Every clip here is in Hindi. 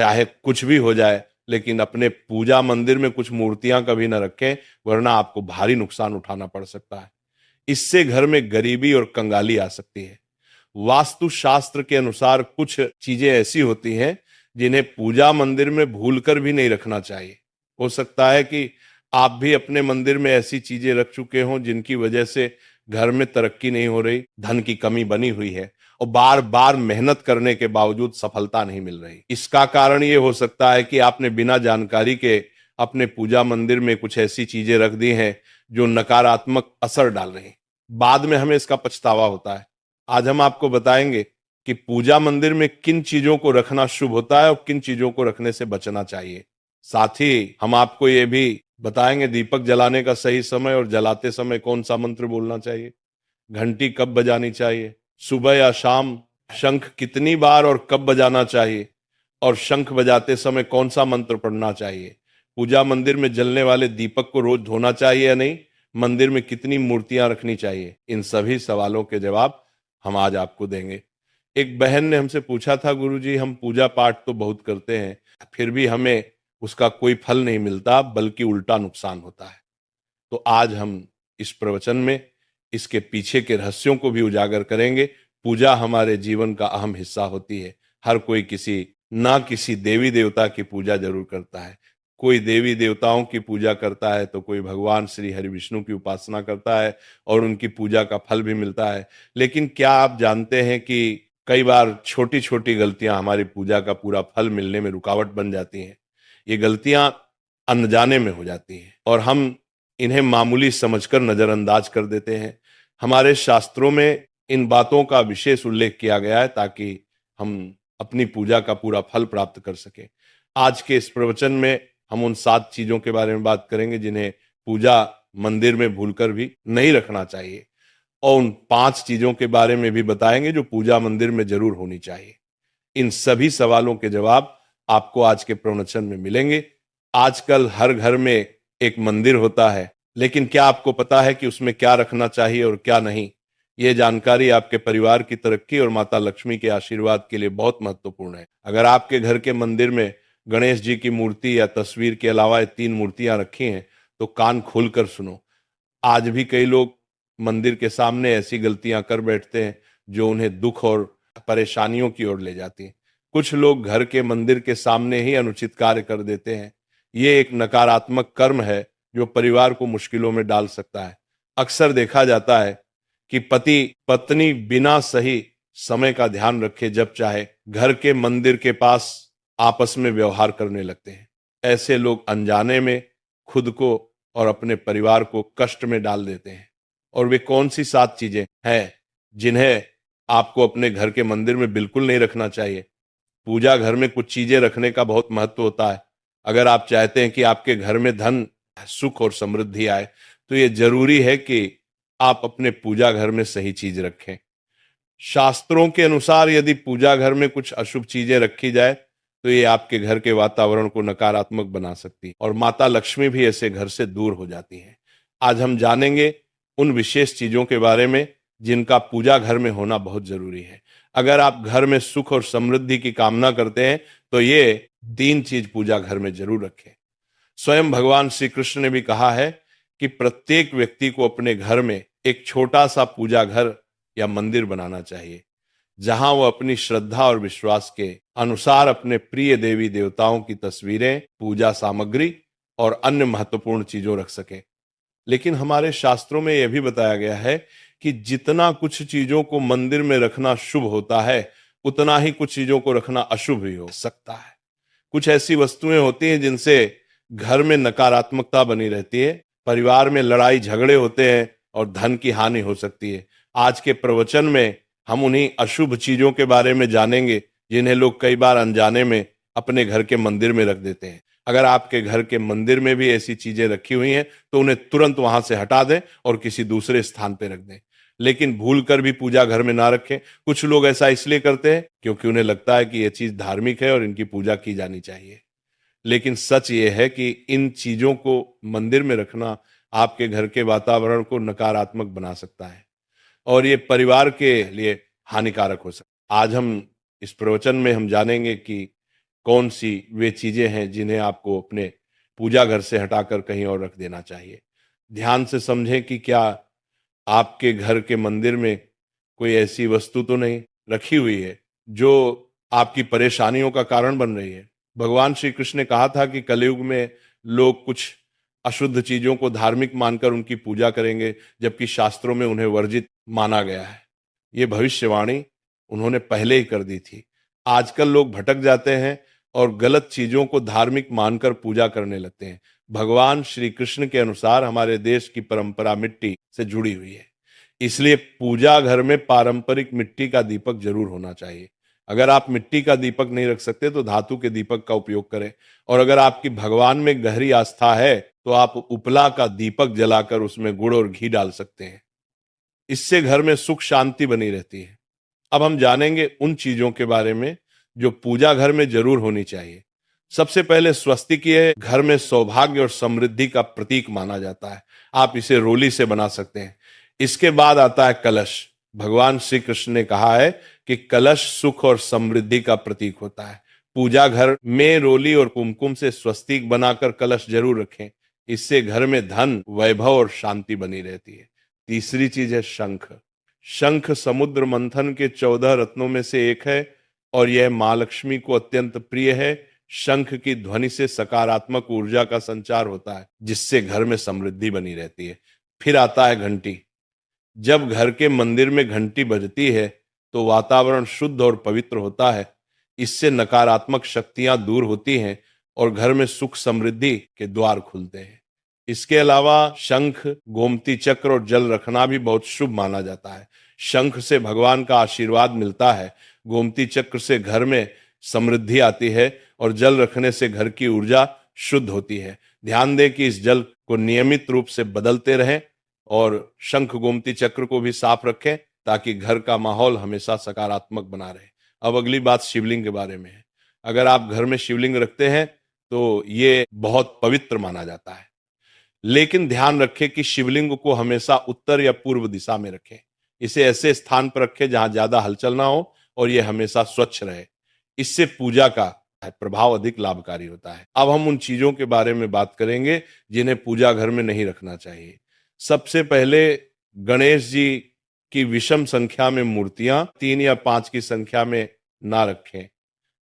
चाहे कुछ भी हो जाए, लेकिन अपने पूजा मंदिर में कुछ मूर्तियां कभी ना रखें, वरना आपको भारी नुकसान उठाना पड़ सकता है। इससे घर में गरीबी और कंगाली आ सकती है। वास्तु शास्त्र के अनुसार कुछ चीजें ऐसी होती हैं जिन्हें पूजा मंदिर में भूलकर भी नहीं रखना चाहिए। हो सकता है कि आप भी अपने मंदिर में ऐसी चीजें रख चुके हों जिनकी वजह से घर में तरक्की नहीं हो रही, धन की कमी बनी हुई है और बार बार मेहनत करने के बावजूद सफलता नहीं मिल रही। इसका कारण ये हो सकता है कि आपने बिना जानकारी के अपने पूजा मंदिर में कुछ ऐसी चीजें रख दी हैं जो नकारात्मक असर डाल रही हैं। बाद में हमें इसका पछतावा होता है। आज हम आपको बताएंगे कि पूजा मंदिर में किन चीजों को रखना शुभ होता है और किन चीजों को रखने से बचना चाहिए। साथ ही हम आपको ये भी बताएंगे दीपक जलाने का सही समय और जलाते समय कौन सा मंत्र बोलना चाहिए, घंटी कब बजानी चाहिए, सुबह या शाम शंख कितनी बार और कब बजाना चाहिए, और शंख बजाते समय कौन सा मंत्र पढ़ना चाहिए, पूजा मंदिर में जलने वाले दीपक को रोज धोना चाहिए या नहीं, मंदिर में कितनी मूर्तियां रखनी चाहिए। इन सभी सवालों के जवाब हम आज आपको देंगे। एक बहन ने हमसे पूछा था, गुरुजी हम पूजा पाठ तो बहुत करते हैं, फिर भी हमें उसका कोई फल नहीं मिलता, बल्कि उल्टा नुकसान होता है। तो आज हम इस प्रवचन में इसके पीछे के रहस्यों को भी उजागर करेंगे। पूजा हमारे जीवन का अहम हिस्सा होती है। हर कोई किसी ना किसी देवी देवता की पूजा जरूर करता है। कोई देवी देवताओं की पूजा करता है तो कोई भगवान श्री हरि विष्णु की उपासना करता है और उनकी पूजा का फल भी मिलता है। लेकिन क्या आप जानते हैं कि कई बार छोटी छोटी गलतियां हमारी पूजा का पूरा फल मिलने में रुकावट बन जाती हैं। ये गलतियां अनजाने में हो जाती हैं और हम इन्हें मामूली समझकर नजरअंदाज कर देते हैं। हमारे शास्त्रों में इन बातों का विशेष उल्लेख किया गया है ताकि हम अपनी पूजा का पूरा फल प्राप्त कर सकें। आज के इस प्रवचन में हम उन 7 चीजों के बारे में बात करेंगे जिन्हें पूजा मंदिर में भूलकर भी नहीं रखना चाहिए, और उन 5 चीजों के बारे में भी बताएंगे जो पूजा मंदिर में जरूर होनी चाहिए। इन सभी सवालों के जवाब आपको आज के प्रवचन में मिलेंगे। आजकल हर घर में एक मंदिर होता है, लेकिन क्या आपको पता है कि उसमें क्या रखना चाहिए और क्या नहीं? ये जानकारी आपके परिवार की तरक्की और माता लक्ष्मी के आशीर्वाद के लिए बहुत महत्वपूर्ण है। अगर आपके घर के मंदिर में गणेश जी की मूर्ति या तस्वीर के अलावा ये 3 मूर्तियां रखी हैं, तो कान खोलकर सुनो। आज भी कई लोग मंदिर के सामने ऐसी गलतियां कर बैठते हैं जो उन्हें दुख और परेशानियों की ओर ले जाती हैं। कुछ लोग घर के मंदिर के सामने ही अनुचित कार्य कर देते हैं। ये एक नकारात्मक कर्म है जो परिवार को मुश्किलों में डाल सकता है। अक्सर देखा जाता है कि पति पत्नी बिना सही समय का ध्यान रखे जब चाहे घर के मंदिर के पास आपस में व्यवहार करने लगते हैं। ऐसे लोग अनजाने में खुद को और अपने परिवार को कष्ट में डाल देते हैं। और वे कौन सी 7 चीजें हैं जिन्हें आपको अपने घर के मंदिर में बिल्कुल नहीं रखना चाहिए? पूजा घर में कुछ चीजें रखने का बहुत महत्व होता है। अगर आप चाहते हैं कि आपके घर में धन, सुख और समृद्धि आए, तो ये जरूरी है कि आप अपने पूजा घर में सही चीज रखें। शास्त्रों के अनुसार यदि पूजा घर में कुछ अशुभ चीजें रखी जाए तो ये आपके घर के वातावरण को नकारात्मक बना सकती है और माता लक्ष्मी भी ऐसे घर से दूर हो जाती हैं। आज हम जानेंगे उन विशेष चीजों के बारे में जिनका पूजा घर में होना बहुत जरूरी है। अगर आप घर में सुख और समृद्धि की कामना करते हैं तो ये 3 चीज पूजा घर में जरूर रखें। स्वयं भगवान श्री कृष्ण ने भी कहा है कि प्रत्येक व्यक्ति को अपने घर में एक छोटा सा पूजा घर या मंदिर बनाना चाहिए, जहां वो अपनी श्रद्धा और विश्वास के अनुसार अपने प्रिय देवी देवताओं की तस्वीरें, पूजा सामग्री और अन्य महत्वपूर्ण चीजों रख सकें। लेकिन हमारे शास्त्रों में यह भी बताया गया है कि जितना कुछ चीजों को मंदिर में रखना शुभ होता है, उतना ही कुछ चीजों को रखना अशुभ भी हो सकता है। कुछ ऐसी वस्तुएं होती हैं जिनसे घर में नकारात्मकता बनी रहती है, परिवार में लड़ाई झगड़े होते हैं और धन की हानि हो सकती है। आज के प्रवचन में हम उन्हीं अशुभ चीजों के बारे में जानेंगे जिन्हें लोग कई बार अनजाने में अपने घर के मंदिर में रख देते हैं। अगर आपके घर के मंदिर में भी ऐसी चीजें रखी हुई हैं तो उन्हें तुरंत वहां से हटा दें और किसी दूसरे स्थान पर रख दें। लेकिन भूल कर भी पूजा घर में ना रखें। कुछ लोग ऐसा इसलिए करते हैं क्योंकि उन्हें लगता है कि यह चीज धार्मिक है और इनकी पूजा की जानी चाहिए। लेकिन सच ये है कि इन चीजों को मंदिर में रखना आपके घर के वातावरण को नकारात्मक बना सकता है और ये परिवार के लिए हानिकारक हो सकता है। आज हम इस प्रवचन में हम जानेंगे कि कौन सी वे चीजें हैं जिन्हें आपको अपने पूजा घर से हटाकर कहीं और रख देना चाहिए। ध्यान से समझें कि क्या आपके घर के मंदिर में कोई ऐसी वस्तु तो नहीं रखी हुई है जो आपकी परेशानियों का कारण बन रही है। भगवान श्री कृष्ण ने कहा था कि कलयुग में लोग कुछ अशुद्ध चीजों को धार्मिक मानकर उनकी पूजा करेंगे, जबकि शास्त्रों में उन्हें वर्जित माना गया है। ये भविष्यवाणी उन्होंने पहले ही कर दी थी। आजकल लोग भटक जाते हैं और गलत चीजों को धार्मिक मानकर पूजा करने लगते हैं। भगवान श्री कृष्ण के अनुसार हमारे देश की परंपरा मिट्टी से जुड़ी हुई है, इसलिए पूजा घर में पारंपरिक मिट्टी का दीपक जरूर होना चाहिए। अगर आप मिट्टी का दीपक नहीं रख सकते तो धातु के दीपक का उपयोग करें, और अगर आपकी भगवान में गहरी आस्था है तो आप उपला का दीपक जलाकर उसमें गुड़ और घी डाल सकते हैं। इससे घर में सुख शांति बनी रहती है। अब हम जानेंगे उन चीजों के बारे में जो पूजा घर में जरूर होनी चाहिए। सबसे पहले स्वस्तिक ये घर में सौभाग्य और समृद्धि का प्रतीक माना जाता है। आप इसे रोली से बना सकते हैं। इसके बाद आता है कलश। भगवान श्री कृष्ण ने कहा है कि कलश सुख और समृद्धि का प्रतीक होता है। पूजा घर में रोली और कुमकुम से स्वस्तिक बनाकर कलश जरूर रखें। इससे घर में धन, वैभव और शांति बनी रहती है। तीसरी चीज है शंख। शंख समुद्र मंथन के 14 रत्नों में से एक है और यह मां लक्ष्मी को अत्यंत प्रिय है। शंख की ध्वनि से सकारात्मक ऊर्जा का संचार होता है, जिससे घर में समृद्धि बनी रहती है। फिर आता है घंटी। जब घर के मंदिर में घंटी बजती है तो वातावरण शुद्ध और पवित्र होता है। इससे नकारात्मक शक्तियां दूर होती हैं और घर में सुख समृद्धि के द्वार खुलते हैं। इसके अलावा शंख, गोमती चक्र और जल रखना भी बहुत शुभ माना जाता है। शंख से भगवान का आशीर्वाद मिलता है, गोमती चक्र से घर में समृद्धि आती है और जल रखने से घर की ऊर्जा शुद्ध होती है। ध्यान दें कि इस जल को नियमित रूप से बदलते रहें और शंख गोमती चक्र को भी साफ रखें ताकि घर का माहौल हमेशा सकारात्मक बना रहे। अब अगली बात शिवलिंग के बारे में है। अगर आप घर में शिवलिंग रखते हैं तो ये बहुत पवित्र माना जाता है, लेकिन ध्यान रखें कि शिवलिंग को हमेशा उत्तर या पूर्व दिशा में रखें। इसे ऐसे स्थान पर रखें जहां ज्यादा हलचल ना हो और यह हमेशा स्वच्छ रहे। इससे पूजा का प्रभाव अधिक लाभकारी होता है। अब हम उन चीजों के बारे में बात करेंगे जिन्हें पूजा घर में नहीं रखना चाहिए। सबसे पहले गणेश जी की विषम संख्या में मूर्तियां 3 या 5 की संख्या में ना रखें।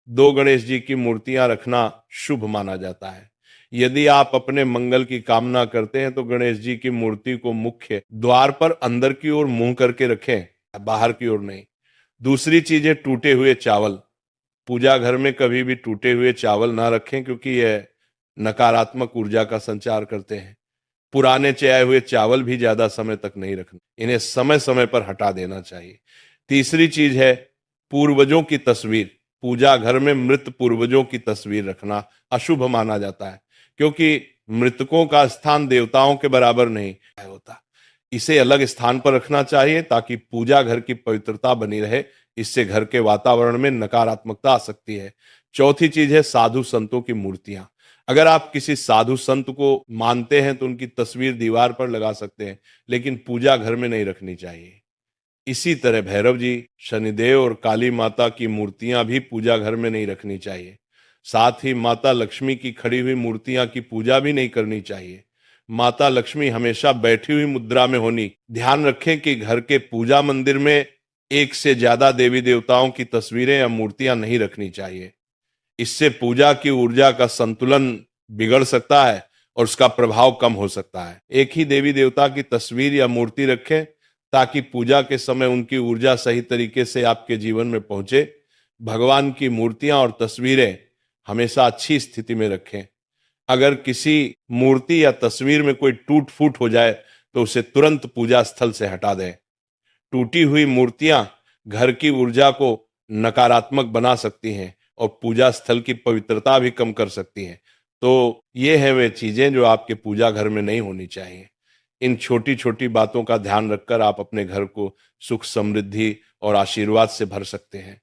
2 गणेश जी की मूर्तियां रखना शुभ माना जाता है। यदि आप अपने मंगल की कामना करते हैं तो गणेश जी की मूर्ति को मुख्य द्वार पर अंदर की ओर मुंह करके रखें, बाहर की ओर नहीं। दूसरी चीज है टूटे हुए चावल। पूजा घर में कभी भी टूटे हुए चावल ना रखें क्योंकि यह नकारात्मक ऊर्जा का संचार करते हैं। पुराने चयाए हुए चावल भी ज्यादा समय तक नहीं रखना, इन्हें समय समय पर हटा देना चाहिए। तीसरी चीज है पूर्वजों की तस्वीर। पूजा घर में मृत पूर्वजों की तस्वीर रखना अशुभ माना जाता है क्योंकि मृतकों का स्थान देवताओं के बराबर नहीं होता। इसे अलग स्थान पर रखना चाहिए ताकि पूजा घर की पवित्रता बनी रहे। इससे घर के वातावरण में नकारात्मकता आ सकती है। चौथी चीज है साधु संतों की मूर्तियां। अगर आप किसी साधु संत को मानते हैं तो उनकी तस्वीर दीवार पर लगा सकते हैं, लेकिन पूजा घर में नहीं रखनी चाहिए। इसी तरह भैरव जी, शनिदेव और काली माता की मूर्तियां भी पूजा घर में नहीं रखनी चाहिए। साथ ही माता लक्ष्मी की खड़ी हुई मूर्तियां की पूजा भी नहीं करनी चाहिए। माता लक्ष्मी हमेशा बैठी हुई मुद्रा में होनी। ध्यान रखें कि घर के पूजा मंदिर में एक से ज्यादा देवी देवताओं की तस्वीरें या मूर्तियां नहीं रखनी चाहिए। इससे पूजा की ऊर्जा का संतुलन बिगड़ सकता है और उसका प्रभाव कम हो सकता है। एक ही देवी देवता की तस्वीर या मूर्ति रखें ताकि पूजा के समय उनकी ऊर्जा सही तरीके से आपके जीवन में पहुंचे। भगवान की मूर्तियां और तस्वीरें हमेशा अच्छी स्थिति में रखें। अगर किसी मूर्ति या तस्वीर में कोई टूट फूट हो जाए तो उसे तुरंत पूजा स्थल से हटा दें। टूटी हुई मूर्तियां घर की ऊर्जा को नकारात्मक बना सकती हैं और पूजा स्थल की पवित्रता भी कम कर सकती हैं। तो ये है वे चीजें जो आपके पूजा घर में नहीं होनी चाहिए। इन छोटी छोटी बातों का ध्यान रखकर आप अपने घर को सुख, समृद्धि और आशीर्वाद से भर सकते हैं।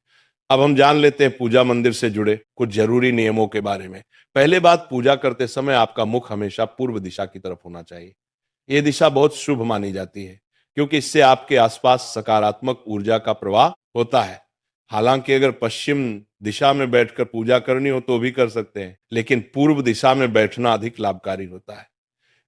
अब हम जान लेते हैं पूजा मंदिर से जुड़े कुछ जरूरी नियमों के बारे में। पहले बात, पूजा करते समय आपका मुख हमेशा पूर्व दिशा की तरफ होना चाहिए। यह दिशा बहुत शुभ मानी जाती है क्योंकि इससे आपके आसपास सकारात्मक ऊर्जा का प्रवाह होता है। हालांकि अगर पश्चिम दिशा में बैठकर पूजा करनी हो तो भी कर सकते हैं, लेकिन पूर्व दिशा में बैठना अधिक लाभकारी होता है।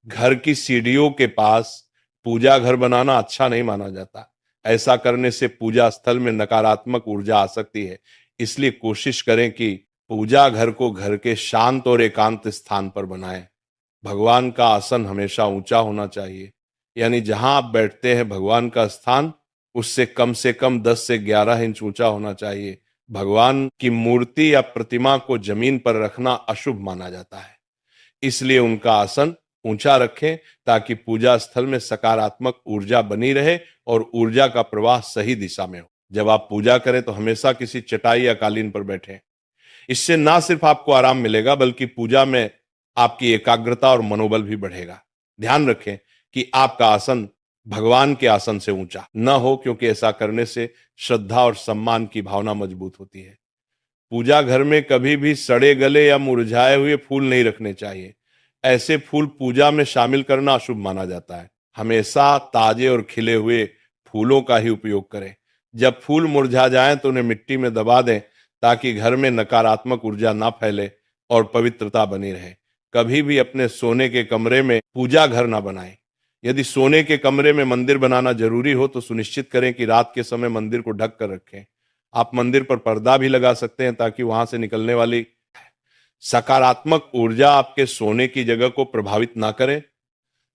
घर की सीढ़ियों के पास पूजा घर बनाना अच्छा नहीं माना जाता। ऐसा करने से पूजा स्थल में नकारात्मक ऊर्जा आ सकती है। इसलिए कोशिश करें कि पूजा घर को घर के शांत और एकांत स्थान पर बनाएं। भगवान का आसन हमेशा ऊंचा होना चाहिए, यानी जहां आप बैठते हैं भगवान का स्थान उससे कम से कम 10 से 11 इंच ऊंचा होना चाहिए। भगवान की मूर्ति या प्रतिमा को जमीन पर रखना अशुभ माना जाता है, इसलिए उनका आसन ऊंचा रखें ताकि पूजा स्थल में सकारात्मक ऊर्जा बनी रहे और ऊर्जा का प्रवाह सही दिशा में हो। जब आप पूजा करें तो हमेशा किसी चटाई या कालीन पर बैठें। इससे ना सिर्फ आपको आराम मिलेगा बल्कि पूजा में आपकी एकाग्रता और मनोबल भी बढ़ेगा। ध्यान रखें कि आपका आसन भगवान के आसन से ऊंचा न हो, क्योंकि ऐसा करने से श्रद्धा और सम्मान की भावना मजबूत होती है। पूजा घर में कभी भी सड़े गले या मुरझाए हुए फूल नहीं रखने चाहिए। ऐसे फूल पूजा में शामिल करना अशुभ माना जाता है। हमेशा ताजे और खिले हुए फूलों का ही उपयोग करें। जब फूल मुरझा जाएं तो उन्हें मिट्टी में दबा दें ताकि घर में नकारात्मक ऊर्जा ना फैले और पवित्रता बनी रहे। कभी भी अपने सोने के कमरे में पूजा घर ना बनाएं। यदि सोने के कमरे में मंदिर बनाना जरूरी हो तो सुनिश्चित करें कि रात के समय मंदिर को ढक कर रखें। आप मंदिर पर पर्दा भी लगा सकते हैं ताकि वहां से निकलने वाली सकारात्मक ऊर्जा आपके सोने की जगह को प्रभावित ना करे।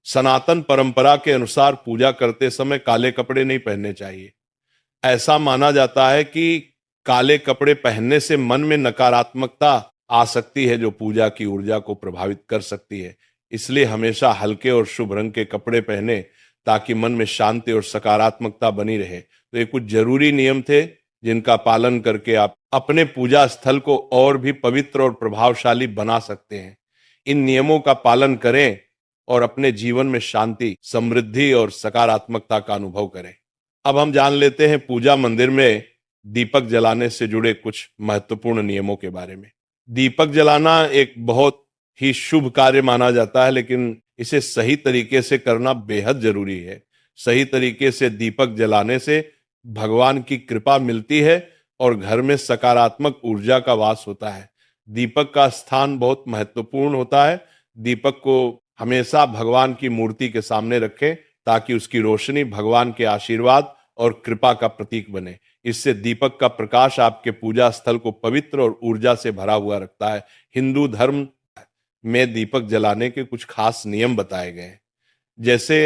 सनातन परंपरा के अनुसार पूजा करते समय काले कपड़े नहीं पहनने चाहिए। ऐसा माना जाता है कि काले कपड़े पहनने से मन में नकारात्मकता आ सकती है जो पूजा की ऊर्जा को प्रभावित कर सकती है। इसलिए हमेशा हल्के और शुभ रंग के कपड़े पहने ताकि मन में शांति और सकारात्मकता बनी रहे। तो ये कुछ जरूरी नियम थे जिनका पालन करके आप अपने पूजा स्थल को और भी पवित्र और प्रभावशाली बना सकते हैं। इन नियमों का पालन करें और अपने जीवन में शांति, समृद्धि और सकारात्मकता का अनुभव करें। अब हम जान लेते हैं पूजा मंदिर में दीपक जलाने से जुड़े कुछ महत्वपूर्ण नियमों के बारे में। दीपक जलाना एक बहुत ही शुभ कार्य माना जाता है, लेकिन इसे सही तरीके से करना बेहद जरूरी है। सही तरीके से दीपक जलाने से भगवान की कृपा मिलती है और घर में सकारात्मक ऊर्जा का वास होता है। दीपक का स्थान बहुत महत्वपूर्ण होता है। दीपक को हमेशा भगवान की मूर्ति के सामने रखें ताकि उसकी रोशनी भगवान के आशीर्वाद और कृपा का प्रतीक बने। इससे दीपक का प्रकाश आपके पूजा स्थल को पवित्र और ऊर्जा से भरा हुआ रखता है। हिंदू धर्म में दीपक जलाने के कुछ खास नियम बताए गए हैं। जैसे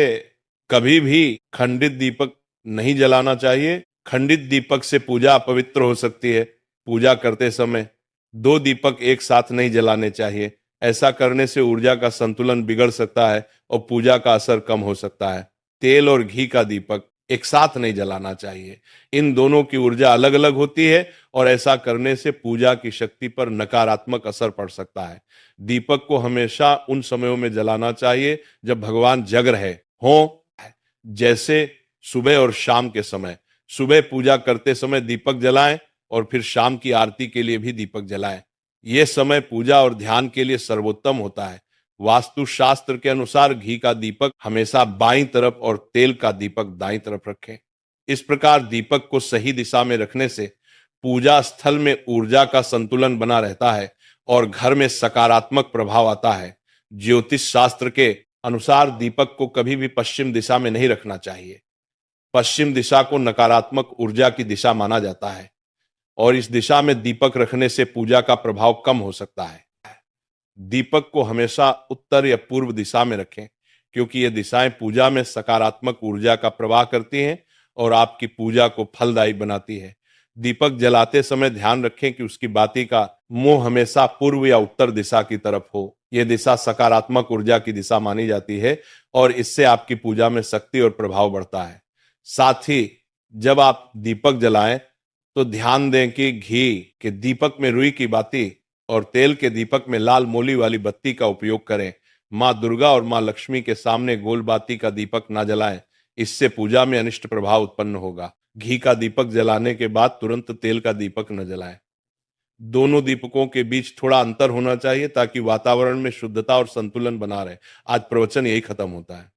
कभी भी खंडित दीपक नहीं जलाना चाहिए। खंडित दीपक से पूजा अपवित्र हो सकती है। पूजा करते समय दो दीपक एक साथ नहीं जलाने चाहिए। ऐसा करने से ऊर्जा का संतुलन बिगड़ सकता है और पूजा का असर कम हो सकता है। तेल और घी का दीपक एक साथ नहीं जलाना चाहिए। इन दोनों की ऊर्जा अलग अलग होती है और ऐसा करने से पूजा की शक्ति पर नकारात्मक असर पड़ सकता है। दीपक को हमेशा उन समयों में जलाना चाहिए जब भगवान जग रहे हों, जैसे सुबह और शाम के समय। सुबह पूजा करते समय दीपक जलाएं और फिर शाम की आरती के लिए भी दीपक जलाएं। यह समय पूजा और ध्यान के लिए सर्वोत्तम होता है। वास्तु शास्त्र के अनुसार घी का दीपक हमेशा बाईं तरफ और तेल का दीपक दाईं तरफ रखें। इस प्रकार दीपक को सही दिशा में रखने से पूजा स्थल में ऊर्जा का संतुलन बना रहता है और घर में सकारात्मक प्रभाव आता है। ज्योतिष शास्त्र के अनुसार दीपक को कभी भी पश्चिम दिशा में नहीं रखना चाहिए। पश्चिम दिशा को नकारात्मक ऊर्जा की दिशा माना जाता है और इस दिशा में दीपक रखने से पूजा का प्रभाव कम हो सकता है। दीपक को हमेशा उत्तर या पूर्व दिशा में रखें, क्योंकि ये दिशाएं पूजा में सकारात्मक ऊर्जा का प्रवाह करती हैं और आपकी पूजा को फलदायी बनाती है। दीपक जलाते समय ध्यान रखें कि उसकी बाती का मुंह हमेशा पूर्व या उत्तर दिशा की तरफ हो। यह दिशा सकारात्मक ऊर्जा की दिशा मानी जाती है और इससे आपकी पूजा में शक्ति और प्रभाव बढ़ता है। साथ ही जब आप दीपक जलाएं तो ध्यान दें कि घी के दीपक में रुई की बाती और तेल के दीपक में लाल मोली वाली बत्ती का उपयोग करें। माँ दुर्गा और माँ लक्ष्मी के सामने गोल बाती का दीपक ना जलाएं, इससे पूजा में अनिष्ट प्रभाव उत्पन्न होगा। घी का दीपक जलाने के बाद तुरंत तेल का दीपक न जलाएं। दोनों दीपकों के बीच थोड़ा अंतर होना चाहिए ताकि वातावरण में शुद्धता और संतुलन बना रहे। आज प्रवचन यही खत्म होता है।